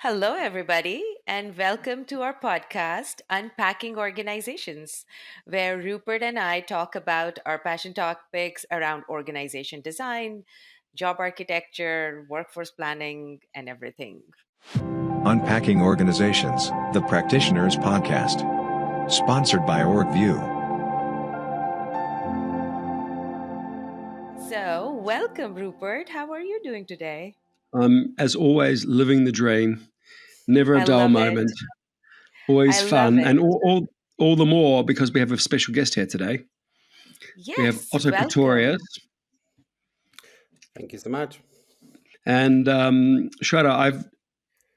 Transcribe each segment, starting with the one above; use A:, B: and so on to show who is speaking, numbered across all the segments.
A: Hello, everybody, and welcome to our podcast, Unpacking Organizations, where Rupert and I talk about our passion topics around organization design, job architecture, workforce planning, and everything.
B: Unpacking Organizations, the Practitioners Podcast. Sponsored by Orgvue.
A: So, welcome, Rupert. How are you doing today?
C: As always, living the dream, never a
A: I
C: dull
A: love it.
C: moment,
A: I
C: always
A: love
C: fun,
A: it.
C: and all the more because we have a special guest here today. We have
A: Yes,
C: Otto Pretorius
A: welcome.
D: Thank you so much.
C: and Shradha. I've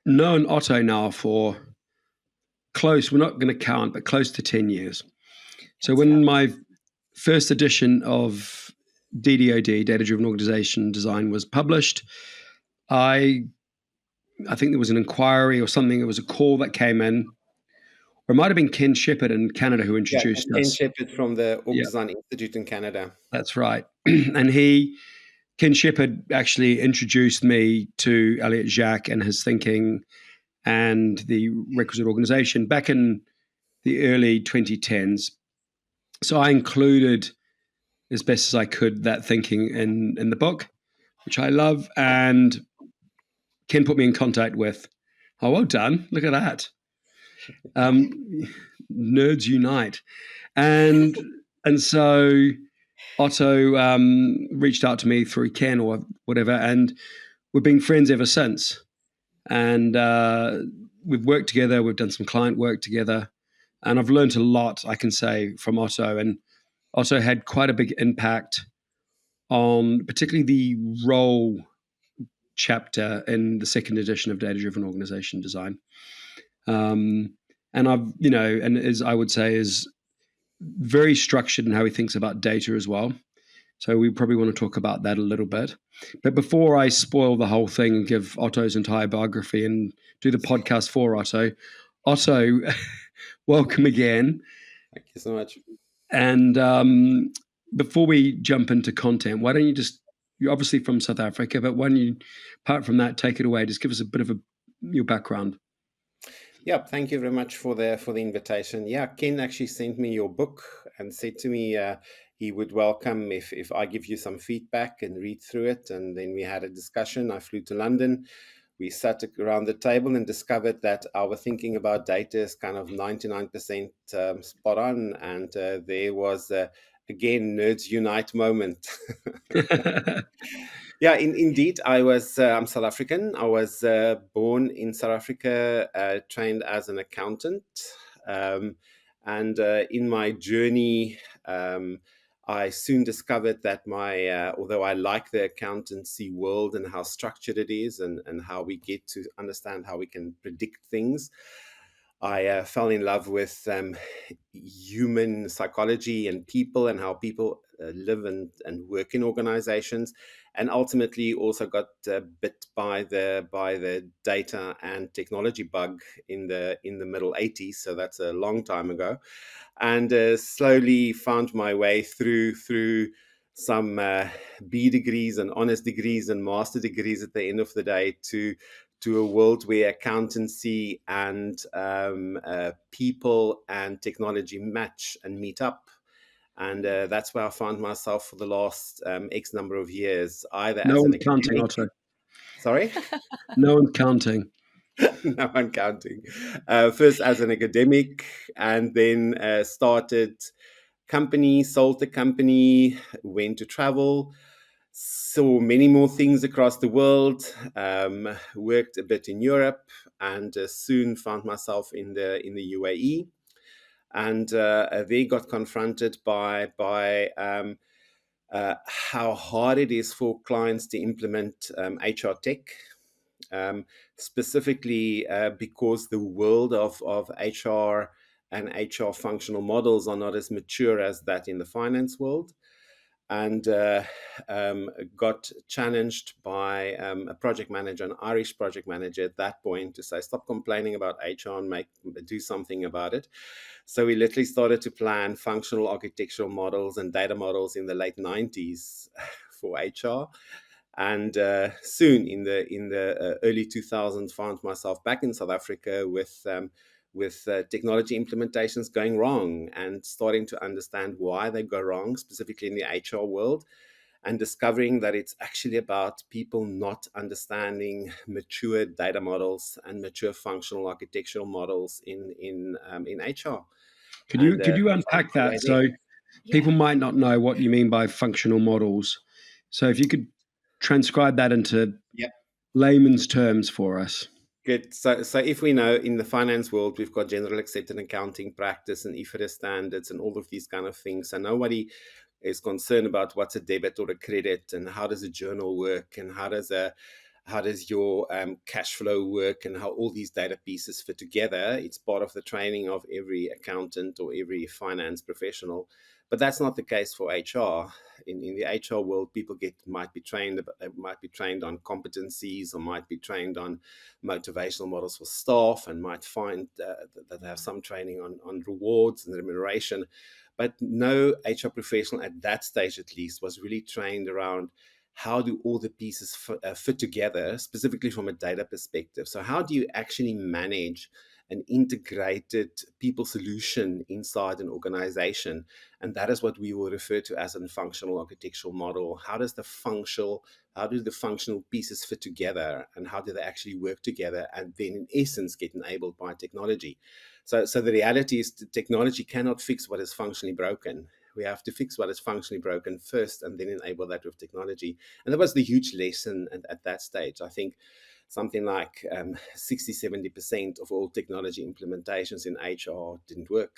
C: known Otto now for we're not going to count, but close to 10 years. So
A: That's
C: when
A: lovely.
C: my first edition of DDOD, Data Driven Organization Design, was published, I think there was an inquiry or something. It was a call that came in. Or it might have been Ken Shepherd in Canada who
D: Yeah,
C: introduced
D: Ken
C: us.
D: Shepherd from the Org
C: Yeah,
D: Design Institute in Canada.
C: that's right. And Ken Shepherd actually introduced me to Elliot Jacques and his thinking and the requisite organization back in the early 2010s. So I included as best as I could that thinking in the book, which I love. And Ken put me in contact with, oh, well done. Look at that. Nerds unite. And so Otto reached out to me through Ken or whatever, and we've been friends ever since. And we've worked together. We've done some client work together, and I've learned a lot, I can say, from Otto. And Otto had quite a big impact on particularly the role chapter in the second edition of Data Driven Organization Design. And and as I would say, is very structured in how he thinks about data as well. So we probably want to talk about that a little bit. But before I spoil the whole thing and give Otto's entire biography and do the podcast for Otto, welcome again.
D: Thank you so much.
C: And before we jump into content, why don't you're obviously from South Africa, but why don't you, apart from that, take it away. Just give us a bit of your background.
D: Yeah, thank you very much for the invitation. Yeah, Ken actually sent me your book and said to me he would welcome if I give you some feedback and read through it. And then we had a discussion. I flew to London. We sat around the table and discovered that our thinking about data is kind of 99% spot on. And there was, again, Nerds Unite moment. Yeah, indeed. I'm South African. I was born in South Africa, trained as an accountant. And in my journey, I soon discovered that although I like the accountancy world and how structured it is and how we get to understand how we can predict things, I fell in love with human psychology and people and how people live and work in organizations, and ultimately also got bit by the data and technology bug in the middle 80s. So that's a long time ago, and slowly found my way through some B degrees and honors degrees and master degrees at the end of the day to a world where accountancy and people and technology match and meet up. And that's where I found myself for the last X number of years, either
C: No
D: as an
C: one's counting,
D: academic.
C: Otto.
D: Sorry?
C: No one's counting.
D: No one counting. First as an academic, and then started company, sold the company, went to travel, saw many more things across the world, worked a bit in Europe, and soon found myself in the UAE, and they got confronted by how hard it is for clients to implement HR tech. Specifically because the world of HR and HR functional models are not as mature as that in the finance world, and got challenged by a project manager, an Irish project manager at that point, to say, stop complaining about HR and do something about it. So we literally started to plan functional architectural models and data models in the late 90s for HR. And soon in the early 2000s, found myself back in South Africa with technology implementations going wrong and starting to understand why they go wrong, specifically in the HR world, and discovering that it's actually about people not understanding mature data models and mature functional architectural models in HR.
C: Could you
D: And
C: could you
D: found
C: unpack
D: my way
C: that?
D: there.
C: So
A: Yeah.
C: people might not know what you mean by functional models. So if you could transcribe that into
D: Yeah.
C: layman's terms for us.
D: Good. So if we know in the finance world, we've got general accepted accounting practice and IFRS standards and all of these kind of things. So nobody is concerned about what's a debit or a credit and how does a journal work and how does your cash flow work and how all these data pieces fit together. It's part of the training of every accountant or every finance professional. But that's not the case for HR. In the HR world, people might be trained on competencies or might be trained on motivational models for staff and might find that they have some training on rewards and remuneration. But no HR professional at that stage, at least, was really trained around how do all the pieces fit together, specifically from a data perspective. So, how do you actually manage an integrated people solution inside an organization? And that is what we will refer to as a functional architectural model. How do the functional pieces fit together and how do they actually work together and then in essence get enabled by technology? So the reality is that technology cannot fix what is functionally broken. We have to fix what is functionally broken first and then enable that with technology. And that was the huge lesson at that stage. I think something like 60, 70% of all technology implementations in HR didn't work.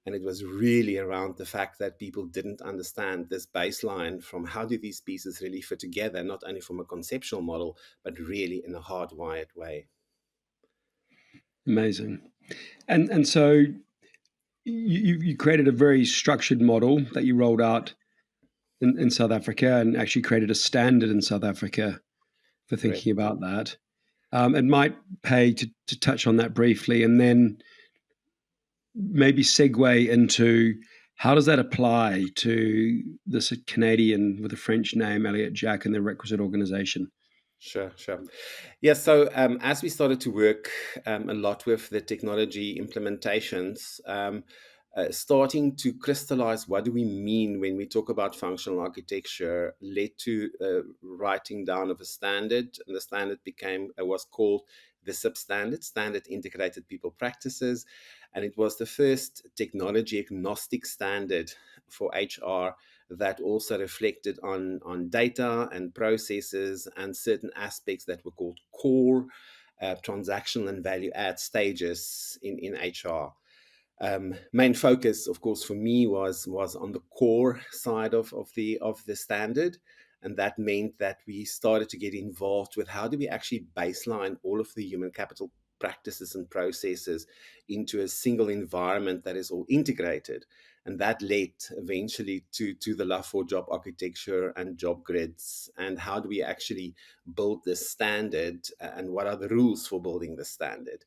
D: And it was really around the fact that people didn't understand this baseline from how do these pieces really fit together, not only from a conceptual model, but really in a hardwired way.
C: Amazing. And so you created a very structured model that you rolled out in South Africa and actually created a standard in South Africa for
D: Correct.
C: thinking about that. It might pay to touch on that briefly and then maybe segue into how does that apply to this Canadian with a French name, Elliot Jack, and the requisite organization?
D: Sure, sure. Yeah, so as we started to work a lot with the technology implementations, starting to crystallize what do we mean when we talk about functional architecture led to writing down of a standard, and the standard was called the substandard, Standard Integrated People Practices, and it was the first technology agnostic standard for HR that also reflected on data and processes and certain aspects that were called core transactional and value add stages in HR. Main focus, of course, for me was on the core side of the standard, and that meant that we started to get involved with how do we actually baseline all of the human capital practices and processes into a single environment that is all integrated, and that led eventually to the love for job architecture and job grids, and how do we actually build this standard and what are the rules for building the standard,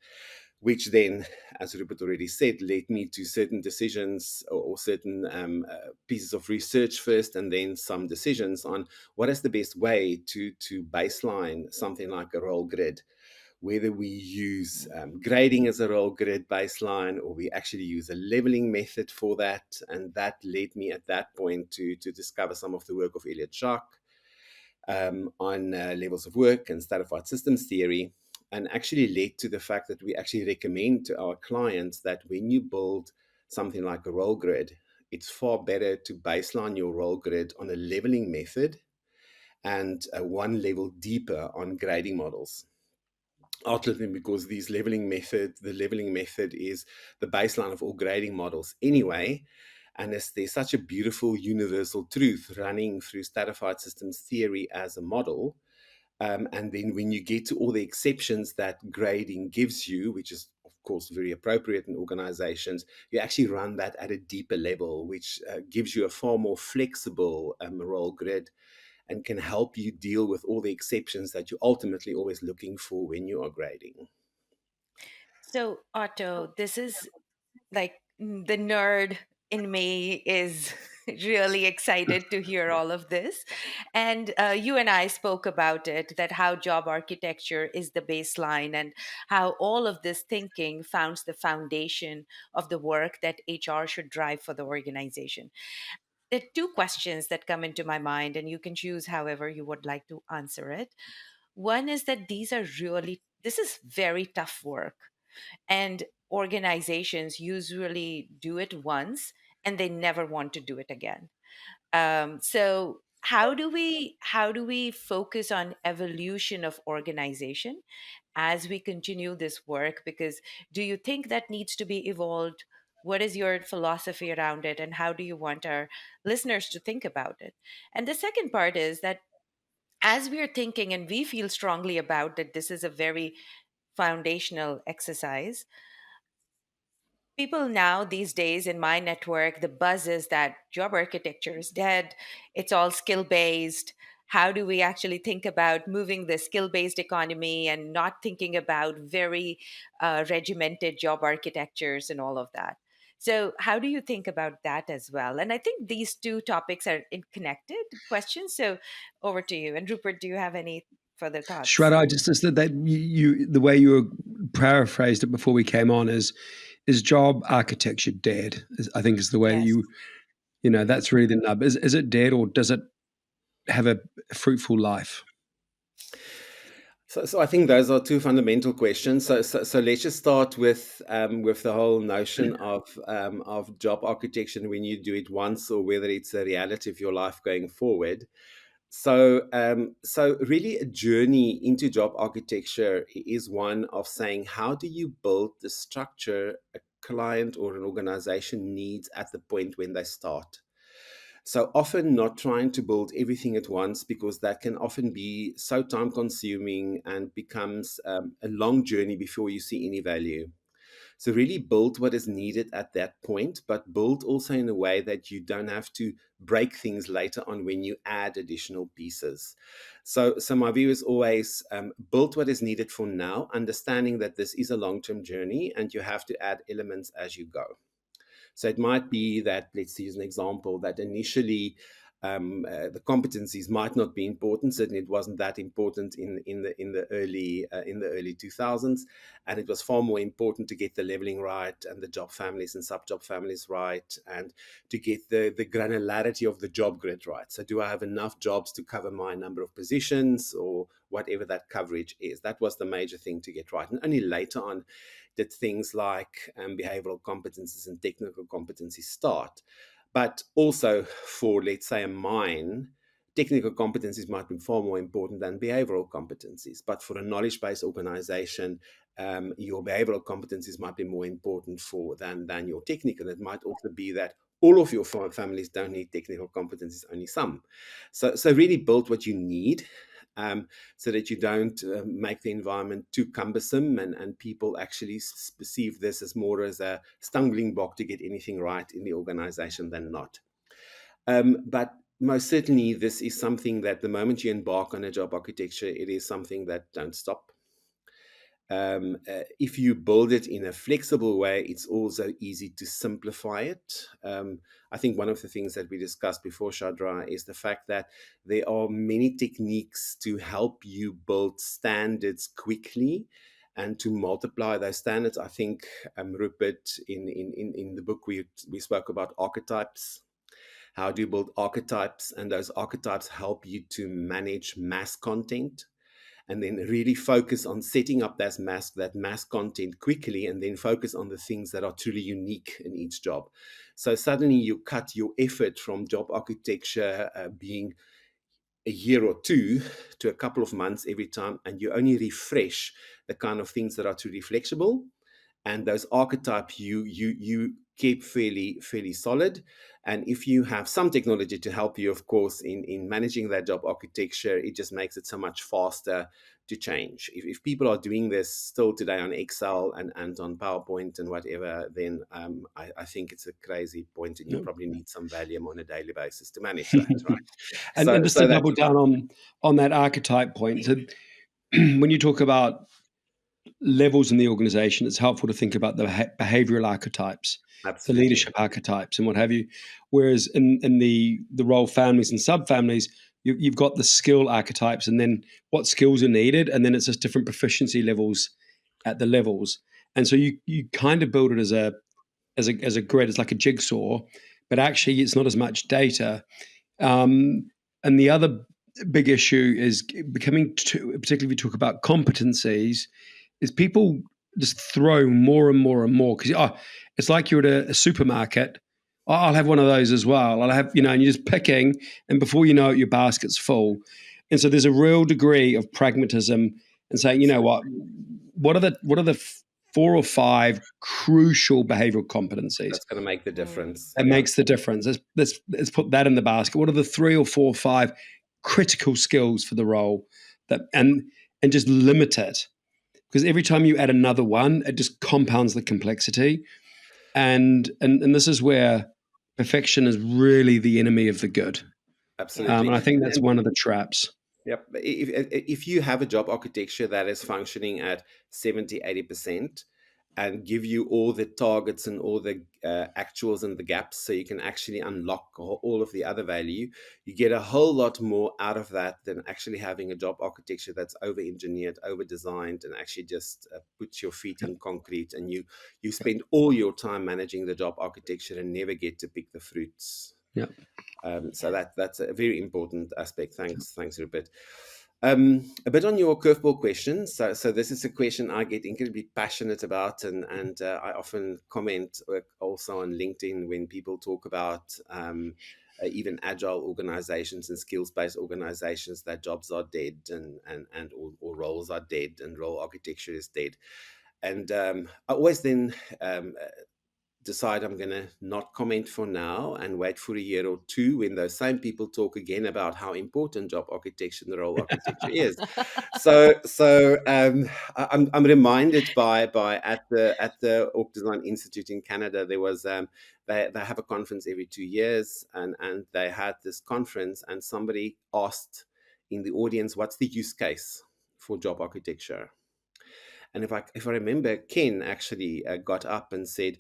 D: which then, as Rupert already said, led me to certain decisions or certain pieces of research first, and then some decisions on what is the best way to baseline something like a role grid. Whether we use grading as a role grid baseline or we actually use a leveling method for that. And that led me at that point to discover some of the work of Elliot Jacques on levels of work and stratified systems theory, and actually led to the fact that we actually recommend to our clients that when you build something like a role grid, it's far better to baseline your role grid on a leveling method and one level deeper on grading models. Ultimately, because the leveling method is the baseline of all grading models anyway, and there's such a beautiful universal truth running through stratified systems theory as a model. And then when you get to all the exceptions that grading gives you, which is of course very appropriate in organizations, you actually run that at a deeper level, which gives you a far more flexible role grid and can help you deal with all the exceptions that you're ultimately always looking for when you are grading.
A: So, Otto, this is like the nerd in me is really excited to hear all of this. And you and I spoke about it, that how job architecture is the baseline and how all of this thinking founds the foundation of the work that HR should drive for the organization. There are two questions that come into my mind, and you can choose however you would like to answer it. One is that this is very tough work, and organizations usually do it once and they never want to do it again. So how do we focus on evolution of organization as we continue this work? Because do you think that needs to be evolved? What is your philosophy around it, and how do you want our listeners to think about it? And the second part is that as we are thinking and we feel strongly about that this is a very foundational exercise, people now these days in my network, the buzz is that job architecture is dead. It's all skill based. How do we actually think about moving the skill based economy and not thinking about very regimented job architectures and all of that? So, how do you think about that as well? And I think these two topics are connected questions. So, over to you. And Rupert, do you have any further thoughts?
C: Shradha, I just said that the way you paraphrased it before we came on is job architecture dead? I think is the way that
A: Yes.
C: that's really the nub. Is it dead, or does it have a fruitful life?
D: So I think those are two fundamental questions. So let's just start with the whole notion of job architecture when you do it once, or whether it's a reality of your life going forward. So really, a journey into job architecture is one of saying, how do you build the structure a client or an organization needs at the point when they start? So often not trying to build everything at once, because that can often be so time consuming and becomes a long journey before you see any value. So really build what is needed at that point, but build also in a way that you don't have to break things later on when you add additional pieces. So my view is always build what is needed for now, understanding that this is a long-term journey and you have to add elements as you go. So it might be that, let's use an example, that initially the competencies might not be important. Certainly, it wasn't that important in the early 2000s, and it was far more important to get the leveling right and the job families and sub job families right, and to get the granularity of the job grid right. So, do I have enough jobs to cover my number of positions, or whatever that coverage is? That was the major thing to get right, and only later on did things like behavioral competencies and technical competencies start. But also for, let's say, a mine, technical competencies might be far more important than behavioral competencies. But for a knowledge-based organization, your behavioral competencies might be more important than your technical. It might also be that all of your families don't need technical competencies, only some. So really build what you need, so that you don't make the environment too cumbersome, and people actually perceive this as more as a stumbling block to get anything right in the organization than not. But most certainly, this is something that the moment you embark on a job architecture, it is something that don't stop. If you build it in a flexible way, it's also easy to simplify it. I think one of the things that we discussed before, Shradha, is the fact that there are many techniques to help you build standards quickly and to multiply those standards. I think, Rupert, in the book, we spoke about archetypes. How do you build archetypes? And those archetypes help you to manage mass content, and then really focus on setting up that mass content quickly, and then focus on the things that are truly unique in each job. So suddenly you cut your effort from job architecture being a year or two to a couple of months every time, and you only refresh the kind of things that are truly flexible, and those archetypes you keep fairly solid. And if you have some technology to help you, of course, in managing that job architecture, it just makes it so much faster to change. If people are doing this still today on Excel and on PowerPoint and whatever, then I think it's a crazy point, and you probably need some Valium on a daily basis to manage that, right?
C: And just to
D: That's
C: double down on that archetype point, so when you talk about levels in the organization, it's helpful to think about the behavioral archetypes, the
D: Absolutely.
C: leadership archetypes, and what have you. Whereas in the role families and subfamilies, you've got the skill archetypes, and then what skills are needed, and then it's just different proficiency levels at the levels. And so you kind of build it as a grid. It's like a jigsaw, but actually it's not as much data. And the other big issue is becoming, particularly if you talk about competencies, is people just throw more and more and more because it's like you're at a supermarket. Oh, I'll have one of those as well. I'll have, and you're just picking, and before you know it, your basket's full. And so there's a real degree of pragmatism and saying, you know what are the 4 or 5 crucial behavioral competencies
D: That's going to make the difference.
C: that makes the difference? Let's put that in the basket. What are the 3 or 4 or 5 critical skills for the role and just limit it? Because every time you add another one, it just compounds the complexity. And this is where perfection is really the enemy of the good.
D: Absolutely.
C: And I think that's one of the traps.
D: Yep. If you have a job architecture that is functioning at 70, 80% and give you all the targets and all the actuals and the gaps so you can actually unlock all of the other value, you get a whole lot more out of that than actually having a job architecture that's over-engineered, over-designed, and actually just puts your feet in concrete, and you spend all your time managing the job architecture and never get to pick the fruits.
C: Yeah.
D: So that's a very important aspect. Thanks, Rupert. A bit on your curveball question. So this is a question I get incredibly passionate about, and I often comment also on LinkedIn when people talk about even agile organizations and skills-based organizations, that jobs are dead and or roles are dead and role architecture is dead. And I always then decide I'm going to not comment for now and wait for a year or two when those same people talk again about how important job architecture and the role architecture is. I'm reminded by at the Org Design Institute in Canada, there was they have a conference every 2 years, and they had this conference, and somebody asked in the audience, what's the use case for job architecture? And if I remember, Ken actually got up and said,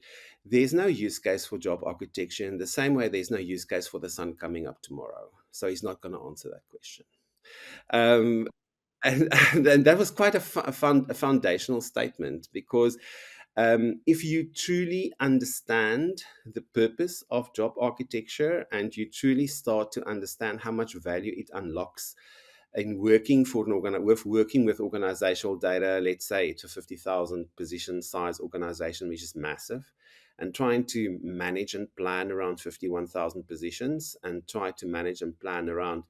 D: there's no use case for job architecture in the same way there's no use case for the sun coming up tomorrow. So he's not going to answer that question. And that was quite a foundational statement, because if you truly understand the purpose of job architecture and you truly start to understand how much value it unlocks in working for working with organizational data, let's say it's a 50,000 position size organization, which is massive, and trying to manage and plan around 51,000 positions and try to manage and plan around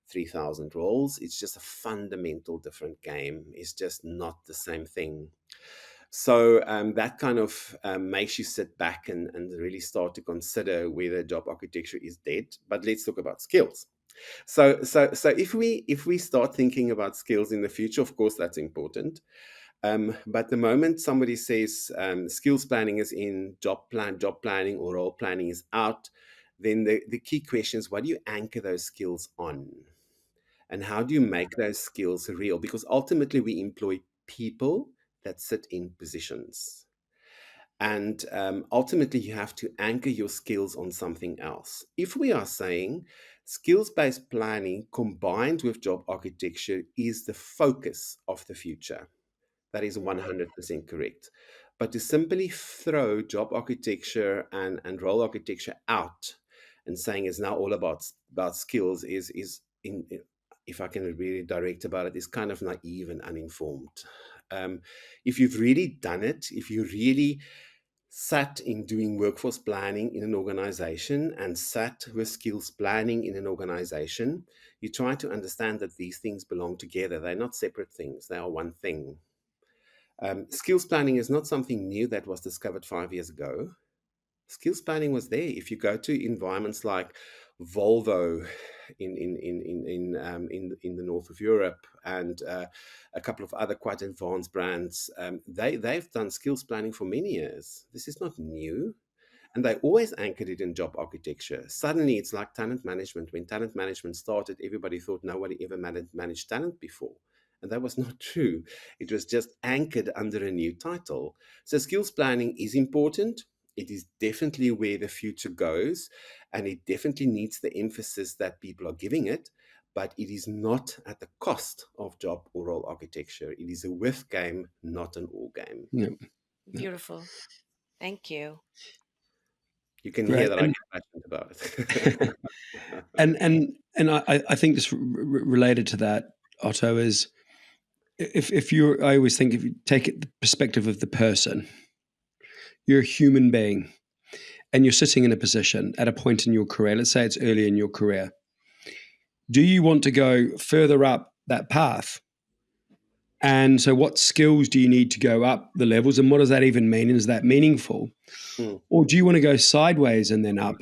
D: 3,000 roles, it's just a fundamental different game. It's just not the same thing. So that kind of makes you sit back and really start to consider whether job architecture is dead. But let's talk about skills. So if we start thinking about skills in the future, of course that's important. But the moment somebody says skills planning is in, job planning or role planning is out, then the key question is, what do you anchor those skills on? And how do you make those skills real? Because ultimately we employ people that sit in positions. And ultimately, you have to anchor your skills on something else. If we are saying skills-based planning combined with job architecture is the focus of the future, that is 100% correct. But to simply throw job architecture and role architecture out and saying it's now all about skills is if I can really direct about it, is kind of naive and uninformed. If you've really done it, if you really sat in doing workforce planning in an organization and sat with skills planning in an organization, you try to understand that these things belong together. They're not separate things, they are one thing. Skills planning is not something new that was discovered 5 years ago. Skills planning was there. If you go to environments like Volvo in the north of Europe and a couple of other quite advanced brands, they've done skills planning for many years. This is not new. And they always anchored it in job architecture. Suddenly, it's like talent management. When talent management started, everybody thought nobody ever managed talent before. And that was not true. It was just anchored under a new title. So skills planning is important. It is definitely where the future goes, and it definitely needs the emphasis that people are giving it, but it is not at the cost of job or role architecture. It is a with game, not an all game.
C: Yeah.
A: Beautiful. Thank you.
D: You can hear
C: Great.
D: that I get passionate about it.
C: And I think this related to that, Otto, is if you're, I always think if you take it the perspective of the person, you're a human being and you're sitting in a position at a point in your career, let's say it's early in your career. Do you want to go further up that path? And so what skills do you need to go up the levels, and what does that even mean? And is that meaningful? Or do you want to go sideways and then up?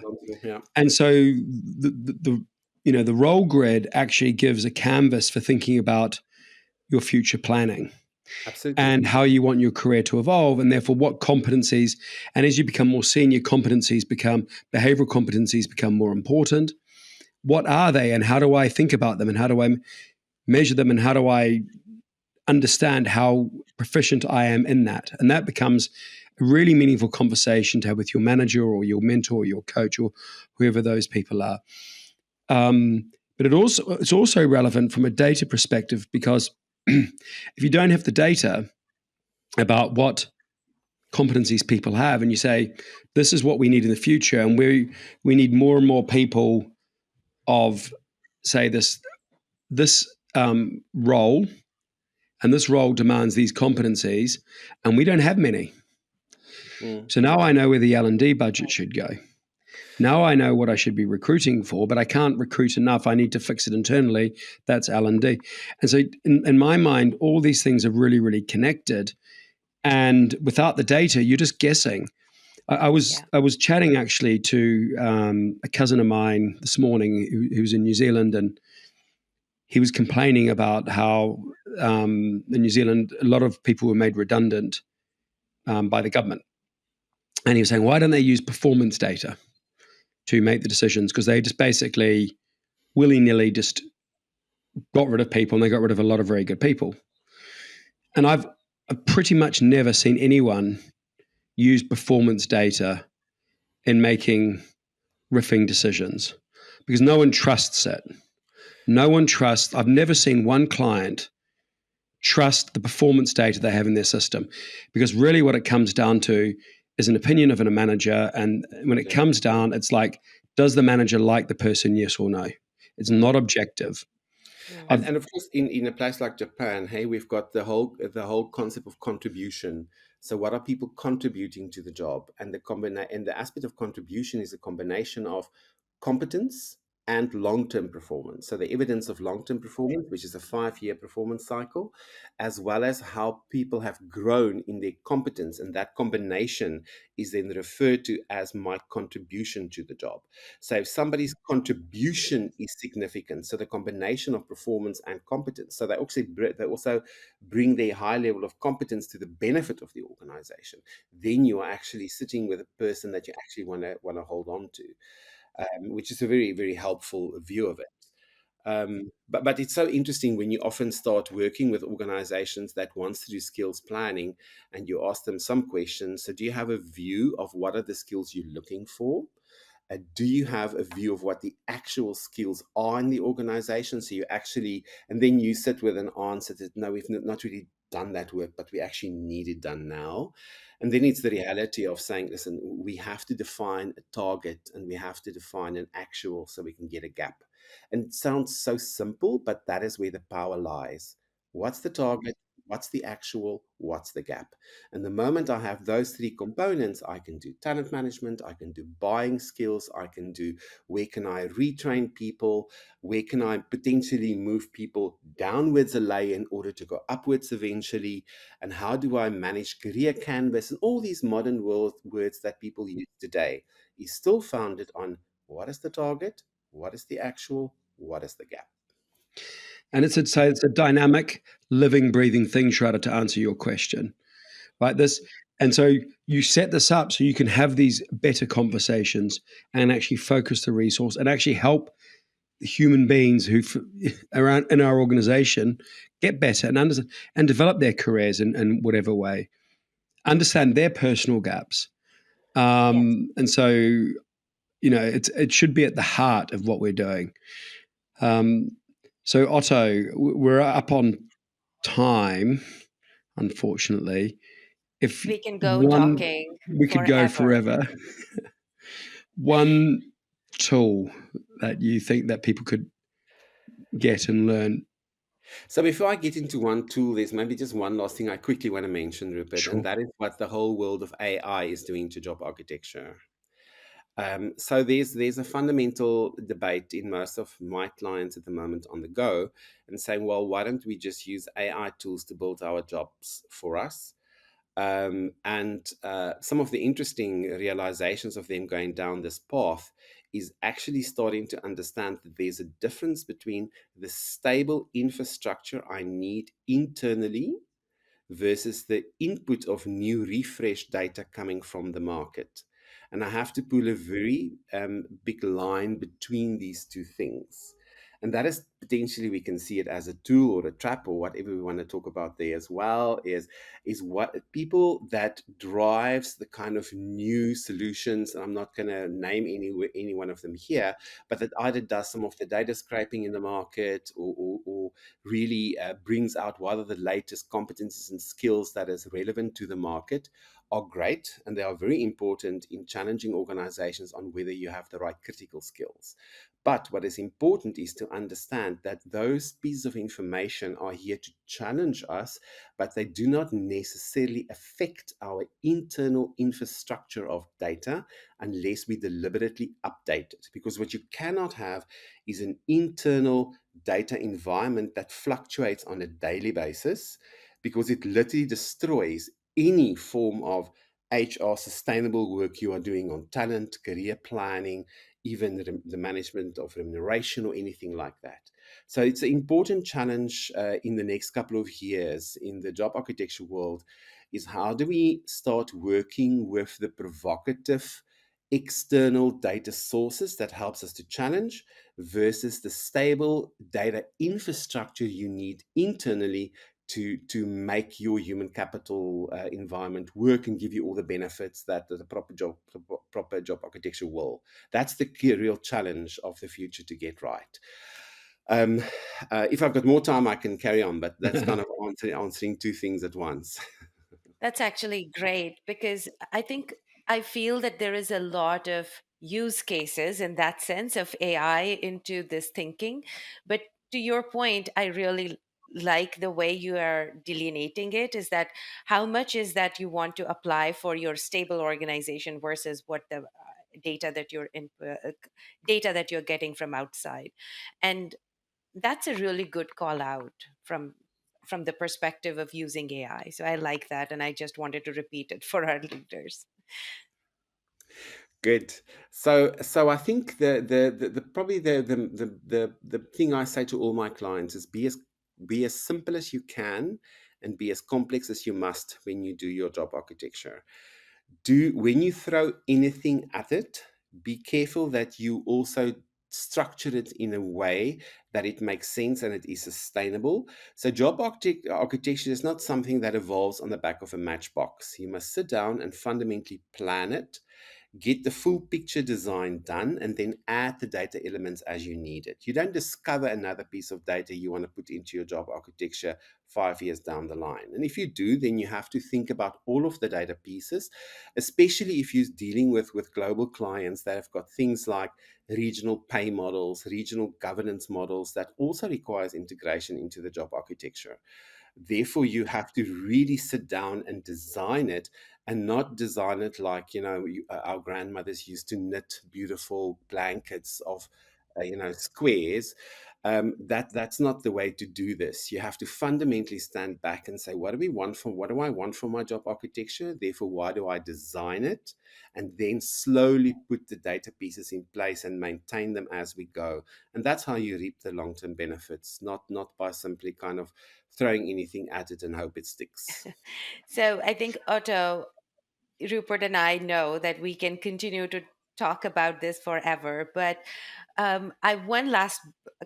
D: Yeah.
C: And so the role grid actually gives a canvas for thinking about your future planning.
D: Absolutely.
C: And how you want your career to evolve, and therefore what competencies. And as you become more senior, behavioral competencies become more important. What are they, and how do I think about them, and how do I measure them, and how do I understand how proficient I am in that? And that becomes a really meaningful conversation to have with your manager or your mentor or your coach or whoever those people are. But it's also relevant from a data perspective, because if you don't have the data about what competencies people have, and you say, this is what we need in the future, and we need more and more people of, say, this role, and this role demands these competencies, and we don't have many. So now I know where the L&D budget should go. Now I know what I should be recruiting for, but I can't recruit enough. I need to fix it internally. That's L&D. And so in my mind, all these things are really, really connected. And without the data, you're just guessing. I was chatting actually to a cousin of mine this morning who's in New Zealand, and he was complaining about how in New Zealand, a lot of people were made redundant by the government. And he was saying, why don't they use performance data to make the decisions? Because they just basically willy-nilly just got rid of people, and they got rid of a lot of very good people. And I've pretty much never seen anyone use performance data in making riffing decisions, because no one trusts it. I've never seen one client trust the performance data they have in their system, because really what it comes down to is an opinion of a manager. And when it comes down, it's like, does the manager like the person, yes or no? It's not objective.
D: And of course, in a place like Japan, hey, we've got the whole concept of contribution. So what are people contributing to the job? And the aspect of contribution is a combination of competence and long-term performance. So the evidence of long-term performance, which is a 5-year performance cycle, as well as how people have grown in their competence. And that combination is then referred to as my contribution to the job. So if somebody's contribution is significant, so the combination of performance and competence, so they also bring their high level of competence to the benefit of the organization, then you are actually sitting with a person that you actually want to hold on to. Which is a very, very helpful view of it. But it's so interesting when you often start working with organizations that wants to do skills planning, and you ask them some questions. So do you have a view of what are the skills you're looking for? Do you have a view of what the actual skills are in the organization? So you actually, and then you sit with an answer that, no, we've not really done that work, but we actually need it done now. And then it's the reality of saying, listen, we have to define a target, and we have to define an actual so we can get a gap. And it sounds so simple, but that is where the power lies. What's the target? What's the actual? What's the gap? And the moment I have those 3 components, I can do talent management, I can do buying skills, I can do where can I retrain people, where can I potentially move people downwards a layer in order to go upwards eventually, and how do I manage career canvas, and all these modern words that people use today is still founded on what is the target, what is the actual, what is the gap.
C: And it's a dynamic, living, breathing thing, Shradha, to answer your question, right? And so you set this up so you can have these better conversations and actually focus the resource and actually help the human beings who around in our organization get better and understand and develop their careers in whatever way, understand their personal gaps.
A: Yes.
C: And so, it should be at the heart of what we're doing. Um, so, Otto, we're up on time, unfortunately. If
A: We can go
C: one,
A: talking
C: we could go
A: forever.
C: forever. One tool that you think that people could get and learn.
D: So before I get into one tool, there's maybe just one last thing I quickly want to mention, Rupert, and
C: Sure.
D: that is what the whole world of AI is doing to job architecture. So there's a fundamental debate in most of my clients at the moment on the go, and saying, well, why don't we just use AI tools to build our jobs for us? And some of the interesting realizations of them going down this path is actually starting to understand that there's a difference between the stable infrastructure I need internally versus the input of new refresh data coming from the market. And I have to pull a very big line between these two things. And that is potentially, we can see it as a tool or a trap or whatever we want to talk about there as well, is what people that drives the kind of new solutions. And I'm not going to name any one of them here, but that either does some of the data scraping in the market, or really brings out what are the latest competencies and skills that is relevant to the market, are great, and they are very important in challenging organizations on whether you have the right critical skills. But what is important is to understand that those pieces of information are here to challenge us, but they do not necessarily affect our internal infrastructure of data unless we deliberately update it. Because what you cannot have is an internal data environment that fluctuates on a daily basis, because it literally destroys any form of HR sustainable work you are doing on talent, career planning, even the management of remuneration or anything like that. So it's an important challenge in the next couple of years in the job architecture world, is how do we start working with the provocative external data sources that helps us to challenge versus the stable data infrastructure you need internally to make your human capital environment work and give you all the benefits that the proper job architecture will. That's the key real challenge of the future to get right. Um, if I've got more time, I can carry on, but that's kind of answering two things at once.
A: That's actually great because I feel that there is a lot of use cases in that sense of AI into this thinking. But to your point, I really like the way you are delineating it, is that how much is that you want to apply for your stable organization versus what the data that you're in data that you're getting from outside. And that's a really good call out from the perspective of using AI. So I like that, and I just wanted to repeat it for our leaders.
D: Good. So I think the probably the thing I say to all my clients is be as simple as you can and be as complex as you must when you do your job architecture. Do When you throw anything at it, be careful that you also structure it in a way that it makes sense and it is sustainable. So architecture is not something that evolves on the back of a matchbox. You must sit down and fundamentally plan it, get the full picture design done, and then add the data elements as you need it. You don't discover another piece of data you want to put into your job architecture 5 years down the line. And if you do, then you have to think about all of the data pieces, especially if you're dealing with global clients that have got things like regional pay models, regional governance models that also requires integration into the job architecture. Therefore, you have to really sit down and design it, and not design it like, our grandmothers used to knit beautiful blankets of, squares. That's not the way to do this. You have to fundamentally stand back and say, what do I want from my job architecture? Therefore, why do I design it? And then slowly put the data pieces in place and maintain them as we go. And that's how you reap the long-term benefits, not by simply kind of throwing anything at it and hope it sticks.
A: So I think Otto, Rupert, and I know that we can continue to talk about this forever, but one last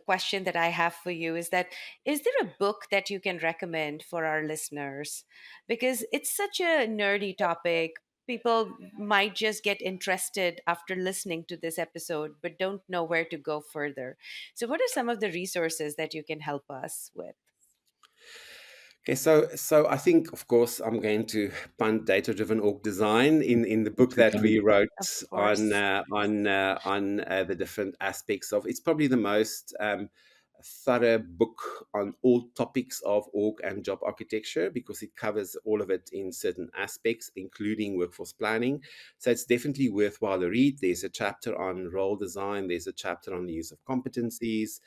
A: question that I have for you is that, is there a book that you can recommend for our listeners? Because it's such a nerdy topic. People might just get interested after listening to this episode, but don't know where to go further. So, what are some of the resources that you can help us with?
D: Okay, so I think, of course, I'm going to punt data-driven org design in the book that
C: Okay.
D: we wrote
A: Of course.
D: on the different aspects of. It's probably the most thorough book on all topics of org and job architecture, because it covers all of it in certain aspects, including workforce planning. So it's definitely worthwhile to read. There's a chapter on role design. There's a chapter on the use of competencies.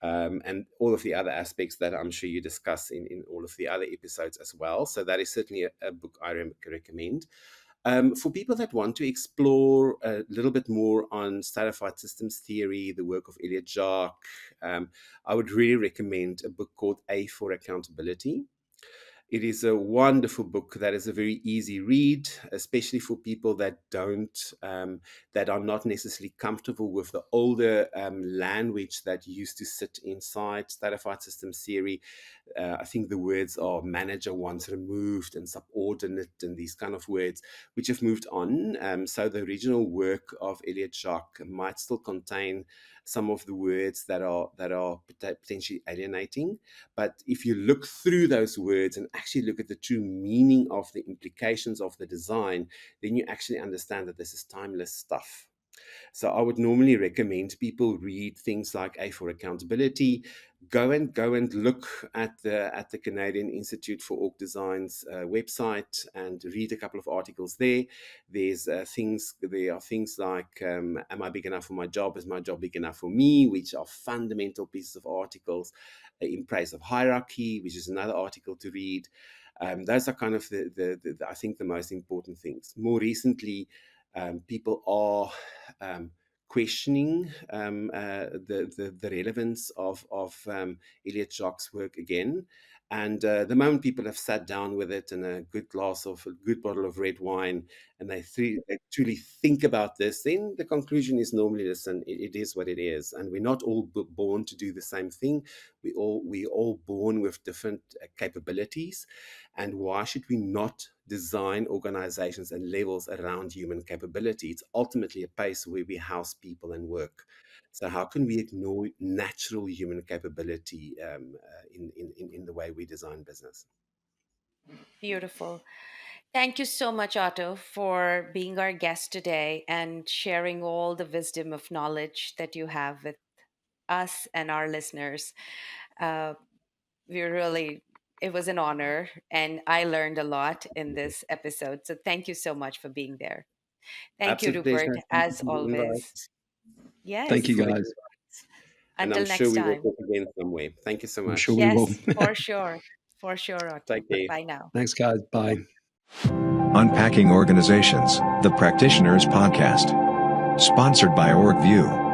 D: And all of the other aspects that I'm sure you discuss in all of the other episodes as well. So that is certainly a book I recommend. For people that want to explore a little bit more on stratified systems theory, the work of Elliot Jacques, I would really recommend a book called A for Accountability. It is a wonderful book that is a very easy read, especially for people that that are not necessarily comfortable with the older language that used to sit inside stratified systems theory. I think the words are manager once removed and subordinate and these kind of words, which have moved on. So the original work of Elliot Jacques might still contain some of the words that are potentially alienating. But if you look through those words and actually look at the true meaning of the implications of the design, then you actually understand that this is timeless stuff. So I would normally recommend people read things like A for Accountability. Go and look at the Canadian Institute for Org Design's website and read a couple of articles there. There are things like Am I big enough for my job? Is my job big enough for me? Which are fundamental pieces of articles. In Praise of Hierarchy, which is another article to read. Those are kind of the I think the most important things. More recently, people are questioning the relevance of Elliot Jacques' work again. And the moment people have sat down with it and a good bottle of red wine, and they truly think about this, then the conclusion is normally, listen, it is what it is, and we're not all born to do the same thing. We all born with different capabilities, and why should we not design organizations and levels around human capability? It's ultimately a place where we house people and work. So how can we ignore natural human capability in the way we design business?
A: Beautiful. Thank you so much, Otto, for being our guest today and sharing all the wisdom of knowledge that you have with us and our listeners. Uh, we really, it was an honor, and I learned a lot in this episode. So thank you so much for being there. Thank you,
D: Absolute pleasure.
A: Rupert,
D: Thank you
A: as
D: for the invite.
A: always.
C: Thank
A: Yes.
C: you,
D: For the
C: guys.
D: invite. And I'm
A: Until
D: sure
A: next
D: we will
A: time.
D: talk again somewhere. Thank you so
C: I'm sure
D: much.
C: we will.
A: Yes, for sure. For sure, Otto.
D: Take care.
A: Bye now.
C: Thanks, guys. Bye.
B: Unpacking Organizations, the Practitioners Podcast. Sponsored by Orgvue.